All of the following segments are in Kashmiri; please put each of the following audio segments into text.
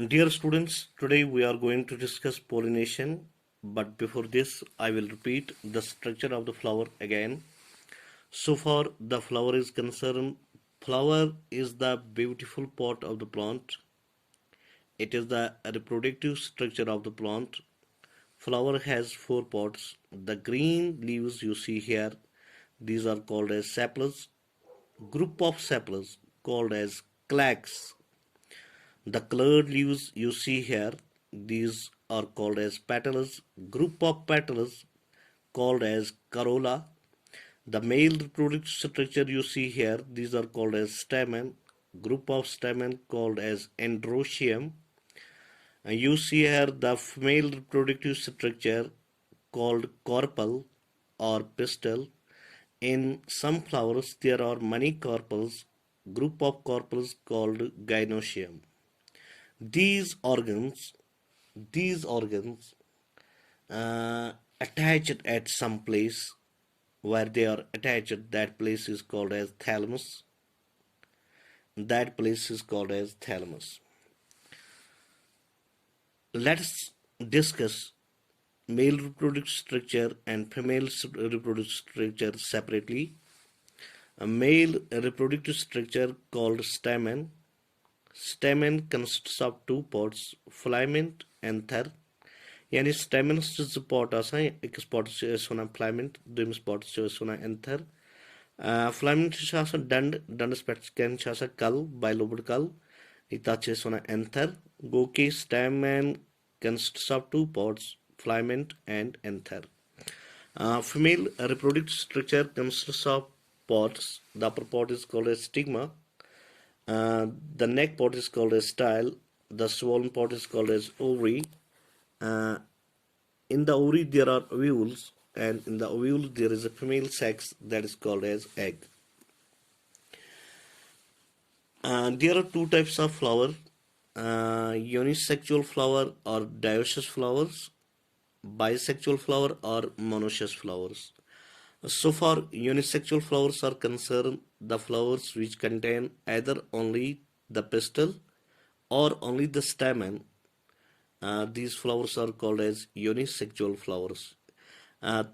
Dear students, today we are going to discuss pollination, but before this, I will repeat the structure of the flower again. So far, the flower is concerned. Flower is the beautiful part of the plant. It is the reproductive structure of the plant. Flower has four parts. The green leaves you see here, these are called as sepals. Group of sepals called as claques. The colored leaves you see here, these are called as petals. Group of petals called as corolla. The male reproductive structure you see here, these are called as stamen. Group of stamen called as androecium. And you see here the female reproductive structure called carpel or pistil. In some flowers there are many carpels. Group of carpels called gynoecium. These organs, these organs attached at some place where they are attached, that place is called as thalamus. That place is called as thalamus. Let's discuss male reproductive structure and female reproductive structure separately. A male reproductive structure called stamen. Stamen consists of two parts, filament and anther. यानी स्टेमिनस जो स्पॉट आसान एक स्पॉट से सोना फिलामेंट दोम स्पॉट से सोना एंथर फिलामेंट से आसान डंड स्पेक्स कैन से आसान कल बाइलोबड कल इता से सोना एंथर गो के स्टेमन consists of two parts, filament and anther. Female reproductive structure consists of parts. The upper part is called as stigma. The neck part is called as style. The swollen part is called as ovary. Uh, in the ovary there are ovules, and in the ovule there is a female sex that is called as egg. There are two types of flower, unisexual flower or dioecious flowers, bisexual flower or monoecious flowers. So far, unisexual flowers are concerned, the flowers which contain either only the pistil or only the stamen. These flowers are called as unisexual flowers.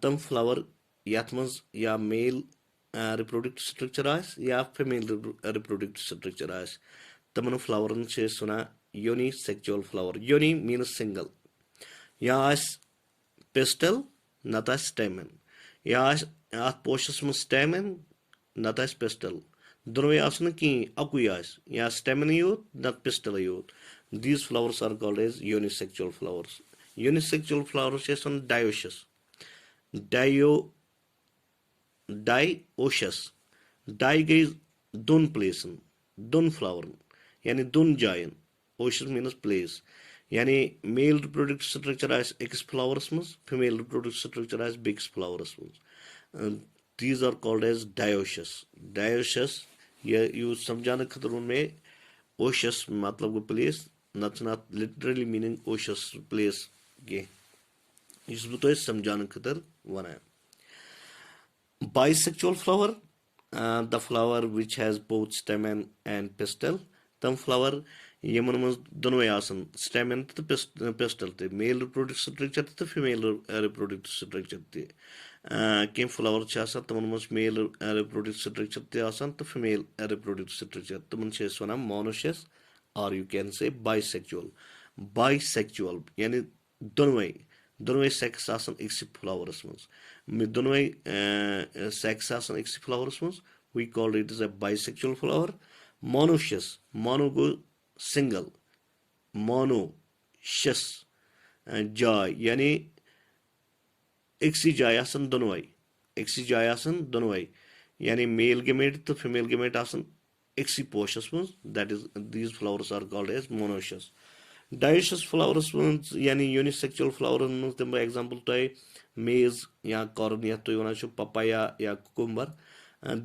Tam flower yath manz ya male reproductive structure आस या female reproductive structure आस तमन flower से सुना unisexual flower. Uni means single. या आस pistil nata stamen. या आस आत पोषस में stamen nata pistil. दोनों आसन की अकुई आस या stamen यूत नत pistil यूत. These flowers are called as unisexual flowers. Unisexual flowers is on dioecious. Dioecious. Di गई दोन प्लेसन, दोन फ्लावर, यानी दोन जायन. Oecious means place. यानी male reproductive structure as X flowers मस, female reproductive structure as big flowers मस. These are called as dioecious. Dioecious, you समझाने खतरों में oecious मतलब को place, not literally meaning oecious place के. इस बुतो इस समझाने खतर वना. Bisexual flower, the flower which has both stamen and pistil. Tam flower Yemen मज दोनों आसन stamen तो pistil ते male reproductive structure तो female reproductive structure ते केम flower छ आसन तमन मज male reproductive structure ते आसन तो female reproductive structure तमन छ सोना monoecious or you can say bisexual. Bisexual यानी दोनों सेक्स आसन एक फ्लावर्स मज दोनों सेक्स आसन एक फ्लावर्स मज we call it as a bisexual flower. Monoecious, mono go single, monoecious जाय यानी एक सी जाय आसन दोनों यानी मेल गेमेट तो फीमेल गेमेट आसन एक सी पोषस मज. that is these flowers are called as monoecious. Dioecious flowers यानी unisexual flowers मज तम example तो maize या corn या तो वना शो papaya या cucumber.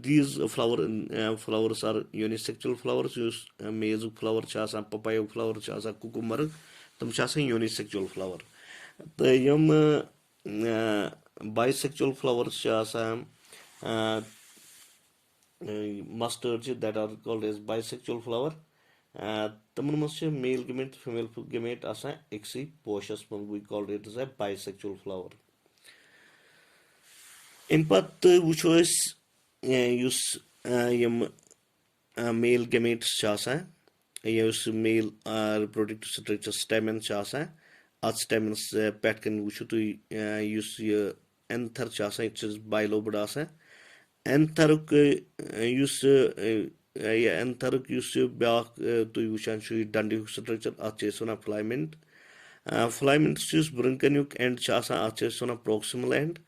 These flowers are unisexual flowers. Use maize flower छ आसान, papaya flower छ आसान, cucumber तम छ आसान unisexual flower. तो यम bisexual flowers छ आसान mustard that are called as bisexual flower. तमन मज मेल गेमेट फीमेल गेमेट आसान एक्सी पोशस मन we called it is a bisexual flower इन पत्त वुचो अस युस यम मेल गेमेट्स छ आसान युस मेल रिप्रोडक्टिव स्ट्रक्चर स्टेमन छ आसान अत स्टेमनस पेट कन वुचो तुई युस ये एंथर छ आसान इट इज बाइलोब्ड आसान एंथरुक युस ये एंथरुक युस ब्याक तुई वुचान छु डंडी स्ट्रक्चर अत छ वनान फ्लाइमेंट फ्लाइमेंट युस ब्रंकन्युक एंड छ आसान अत छ वनान प्रोक्सिमल एंड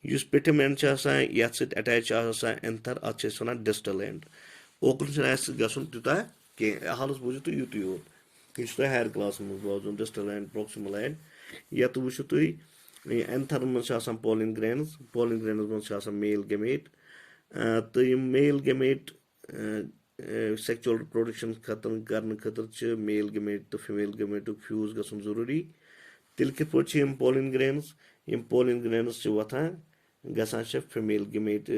युस पिटम एंड छ आसान यथ सत अटैच आसान एंथर अत छ वनान डिस्टल एंड ओकुन छ आस गसन तुता के हालस बुझु तु युत योत यह तुम हायर क्लास मज बोजन डिस्टल एंड प्रोक्सिमल एंड यत वुचु तुई एंथर मज पोलिन ग्रेन्स मज मेल गेमेट तो ये मेल गेमेट सेक्चुअल रिप्रोडक्शन खत्म करने खतर मेल गेमेट तो फीमेल गेमेटुक फ्यूज गसन जरूरी तेल कित पे यम पोलिन ग्रेन्स वथान गसान फीमेल गेमेट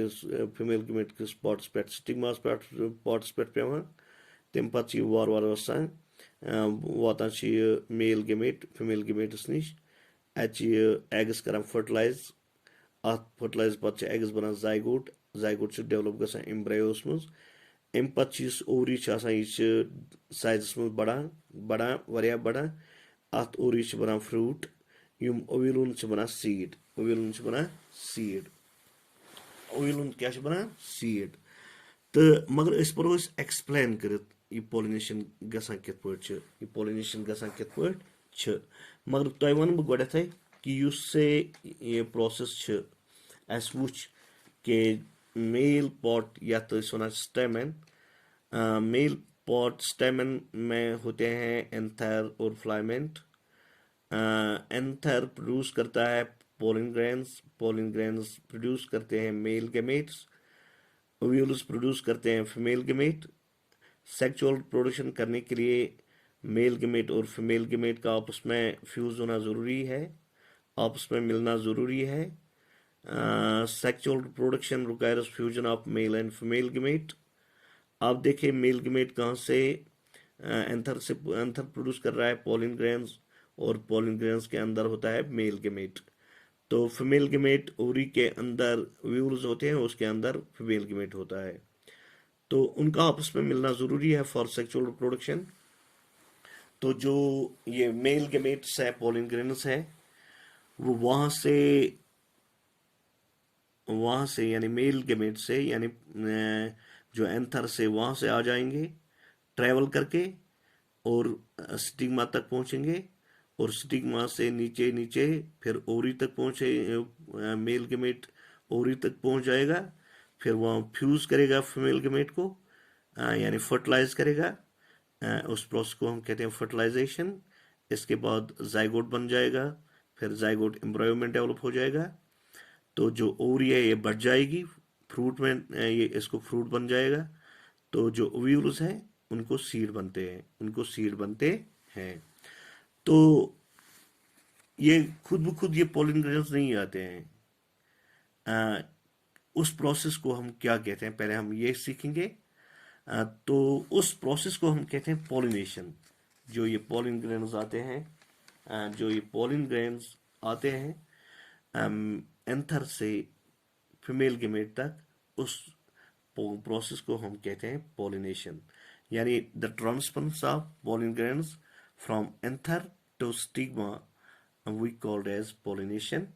किस पॉट्स पे स्टिग्मास पॉट्स पे पेवान तम पे वार वार वसान वातान मेल गेमेट फीमेल गेमेटस नश अत एग्स कर फर्टिलाइज अत फर्टिलाइज पे एग्स बनान जायगोट डेवलप गसान एम्ब्रायोस मज अम पे ओवरी यह साइजस मज बढ़ान वारिया बढ़ान अत ओवरी बनान फ्रूट यम ओव्यूलन बनान सीड ओव्यूलन क्या बनान सीड तो मगर अस परो एक्सप्लेन कर पोलिनेशन गसान कित पे पोलिनेशन गसान कित पे मगर तुम वन बह गोडे कि ये प्रोसेस अस वुच के मेल पॉट यथ वन स्टेमन मेल पॉट स्टेमन में होते हैं एंथर और फ्लाइमेंट एंथर प्रोड्यूस करता है पोलिन ग्रेन्स प्रोड्यूस करते हैं मेल गेमेट्स ओव्यूल्स प्रोड्यूस करते हैं फीमेल गेमेट सेक्सुअल प्रोडक्शन करने के लिए मेल गेमेट और फीमेल गेमेट का आपस में फ्यूज होना ज़रूरी है आपस में मिलना ज़रूरी है sexual production requires fusion of male and female gamete आप देखें मेल गेमेट कहाँ से एंथर प्रोड्यूस कर रहा है पोलिन ग्रेन्स और पोलिन ग्रेन्स के अंदर होता है मेल गेमेट तो फीमेल गेमेट ओवरी के अंदर व्यूल्स होते हैं उसके अंदर फीमेल गेमेट होता है तो उनका आपस में मिलना ज़रूरी है फॉर सेक्सुअल रिप्रोडक्शन तो जो ये मेल गेमेट्स है पोलिन ग्रेन्स है वो वहां से यानी मेल गेमेट से यानी जो एंथर से वहां से आ जाएंगे ट्रैवल करके और स्टिग्मा तक पहुंचेंगे और स्टिग्मा से नीचे नीचे फिर ओवरी तक पहुंचे मेल गेमेट ओवरी तक पहुंच जाएगा फिर वहाँ फ्यूज करेगा फीमेल गेमेट को यानी फर्टिलाइज करेगा उस प्रोसेस को हम कहते हैं फर्टिलाइजेशन इसके बाद जाइगोट बन जाएगा फिर जाइगोट एम्ब्रायो में डेवलप हो जाएगा तो जो ओवरी है ये बढ़ जाएगी फ्रूट में ये इसको फ्रूट बन जाएगा तो जो ओव्यूल्स हैं उनको सीड बनते हैं तो ये खुद ब खुद ये पोलिन ग्रेन्स नहीं आते हैं उस प्रोसेस को हम क्या कहते हैं पहले हम ये सीखेंगे तो उस प्रोसेस को हम कहते हैं पोलिनेशन जो ये पोलिन ग्रेन्स आते हैं एंथर से फीमेल गेमेट तक उस प्रोसेस को हम कहते हैं पोलिनेशन यानी the transference of pollen grains from anther to stigma we called as pollination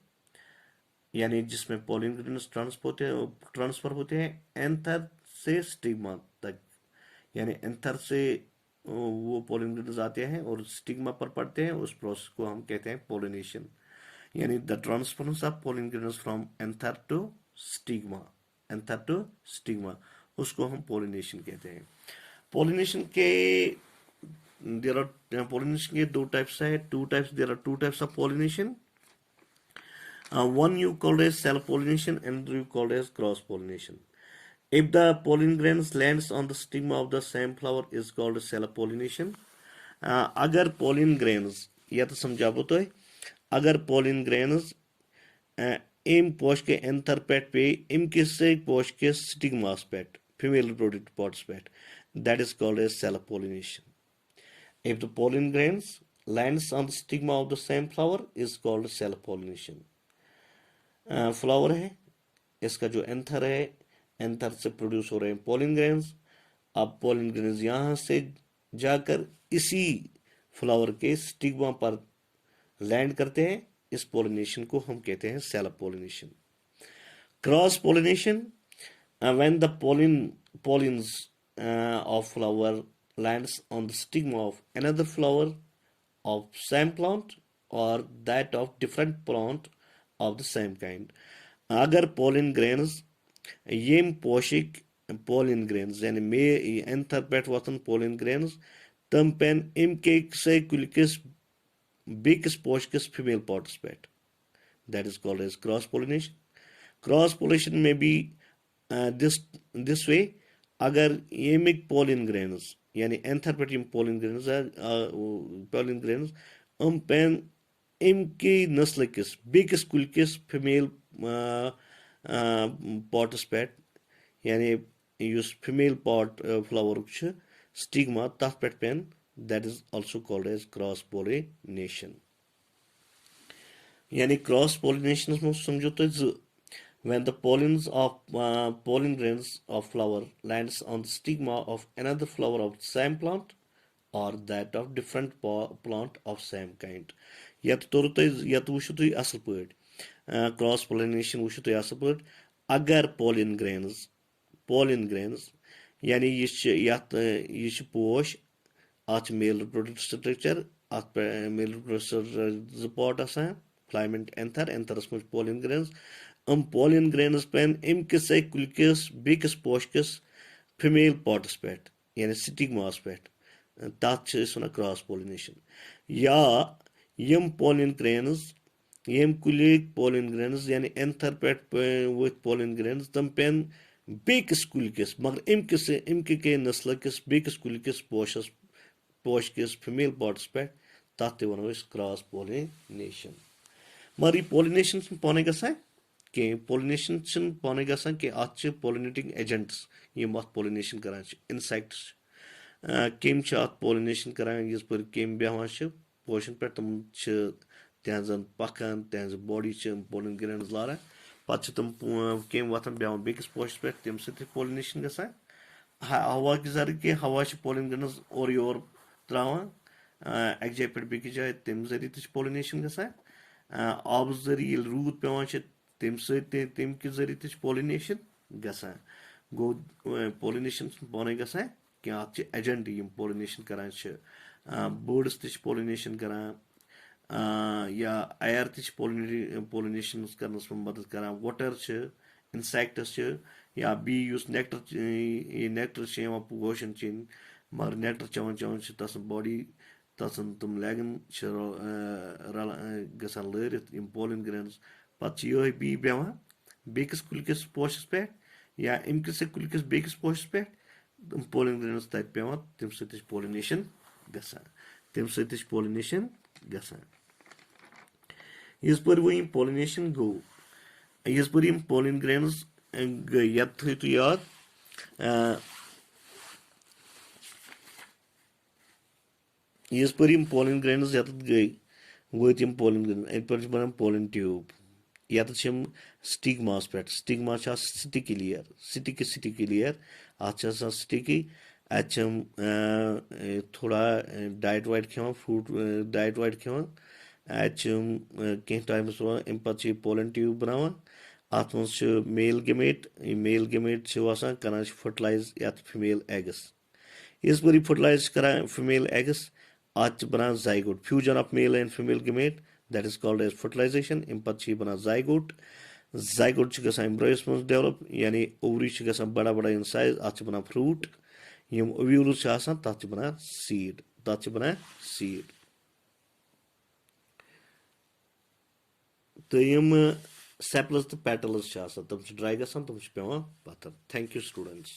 यानी जिसमें पोलिन ग्रेन्स ट्रांसफर होते हैं एंथर से स्टिग्मा तक यानी एंथर से वो पोलिन ग्रेन्स आते हैं और स्टिग्मा पर पड़ते हैं उस प्रोसेस को हम कहते हैं पोलिनेशन यानी the transference of pollen grains from anther to stigma उसको हम पोलिनेशन कहते हैं पोलिनेशन के दो टाइप्स है there are two types of pollination one you called as self pollination and you called as cross pollination if the pollen grains lands on the stigma of the same flower is called self pollination अगर pollen grains या तो समझाबो तो अगर pollen grains इम पोश के एंथर पेट पे इम किससे पोश के stigmas pet female reproductive parts pet that is called as self pollination If the pollen grains lands on the stigma of the same flower is called self pollination. Flower है, इसका जो एंथर है, एंथर से प्रोड्यूस हो रहे हैं पोलिन ग्रेन्स. अब पोलिन ग्रेन्स यहां से जाकर इसी फ्लावर के स्टिग्मा पर लैंड करते हैं. इस पोलिनेशन को हम कहते हैं self pollination. Cross pollination, when the pollens of flower lands on the stigma of another flower of same plant or that of different plant of the same kind. अगर पोलिन ग्रेन्स यम पोशिक पोलिन ग्रेन्स यानी मे एंथर पे वतन पोलिन ग्रेन्स तम पेन इमके से कुलकिस बेकिस पोशकिस फीमेल पॉट्स पे. That is called as cross pollination. Cross pollination may be this way. अगर यमिक पोलिन ग्रेन्स यानी एंथर पे यम पोलिन ग्रेन्स हम पेन इमके नस्ल किस बेकिस कुलकिस फीमेल पॉट्स पे यानी युस फीमेल पॉट फ्लावर स्टिग्मा तथ पे पेन. That is also called as cross pollination. यानी क्रॉस पोलिनेशन में समझो तो when the pollens of pollen grains of flower lands on the stigma of another flower of same plant or that of different plant of same kind. यत तोर तो यत वुशु तो असल पड़ क्रॉस पोलिनेशन वुशु तो असल पड़. अगर पोलिन ग्रेन्स यानी ये पोश at male reproductive structure at male reproductive report आसान फिलामेंट एंथरस में पोलिन ग्रेन्स पोलिन ग्रेन्स पेन इमकिस कुलकिस बेकिस पोशकिस फीमेल पॉट्स पे यानी स्टिग्मास पे तथ वन क्रॉस पोलिनेशन. या यम पोलिन ग्रेन्स यम कुलिक पोलिन ग्रेन्स यानी एंथर पे वथ पोलिन ग्रेन्स तम पेन बेकिस कुलकिस मगर इमके के नस्ल किस बेकिस कुलकिस पोश किस फीमेल पॉट्स पे तथ वनो क्रॉस पोलिनेशन. मगर ये पोलिनेशन पाने गसान कह पोलिनेशन पाने गसान कि अत पोलिनेटिंग एजेंट्स यम अत पोलिनेशन करान इंसेक्ट्स केम अत पोलिनेशन करान यस पर केम बेहान पोशन पे तम तहजन पकान तहज बॉडी पोलिन ग्रेन्स लारान पे तम केम वतन बेहान बेकिस पोशस पे तम सत पोलिनेशन गसान. हवा के जरिए हवा पोलिन ग्रेन्स और योर त्रावान अक जाय पे बेकिस जाय तम जरिए तह पोलिनेशन गसान. आब जरिए रूद पेवान तम तम कि जरिए तह पोलिनेशन गसान. गो पोलिनेशन पाने गसान कि अत एजेंट यम पोलिनेशन करान बर्ड्स तह पोलिनेशन करान या एयर तह पोलिनेशन करनस में मदद करान. वाटर इंसेक्ट्स या बी युस नेक्टर पोशन चेन मगर नेक्टर चवन चवन तस बॉडी तसन तम लेगन गसान लरित यम पोलिन ग्रेन्स पे ये बी बेवान बेकिस कुलकिस पोशस पे या इमकिस कुलकिस बेकिस पोशस पे पोलिन ग्रेन्स तत पेवान तम सत पोलिनेशन गसान. यस पर वो पोलिनेशन गो यस पर पोलिन ग्रेन्स गई यत थो तो याद यस पर पोलिन ग्रेन्स यत गई वत पोलिन ग्रेन्स अत पे बनान पोलिन ट्यूब यत स्टिग्मास पे स्टिग्मा स्टिकी लेयर अत स्टिकी अत थोड़ा डाइट वाइट खेवान फ्रूट डाइट वाइट खेवान अत कह टाइमस रोन अम पे पोलिन ट्यूब बनावान. अत मेल गेमेट करान फर्टिलाइज यत फीमेल एग्स. इस पर फर्टिलाइज करान फीमेल एग्स अत बनान zygote fusion of male and female gamete. That is called as fertilization. अम पे बनान जाइगोट गसान एम्ब्रॉयस मज डेवलप यानी ओवरी गसान बड़ा बड़ा इन साइज अत बनान फ्रूट. यम ओव्यूल्स तथ बनान सीड तो यम सेपल्स तो पेटल्स तम ड्राई गसान तम पे पत्थर. Thank you students.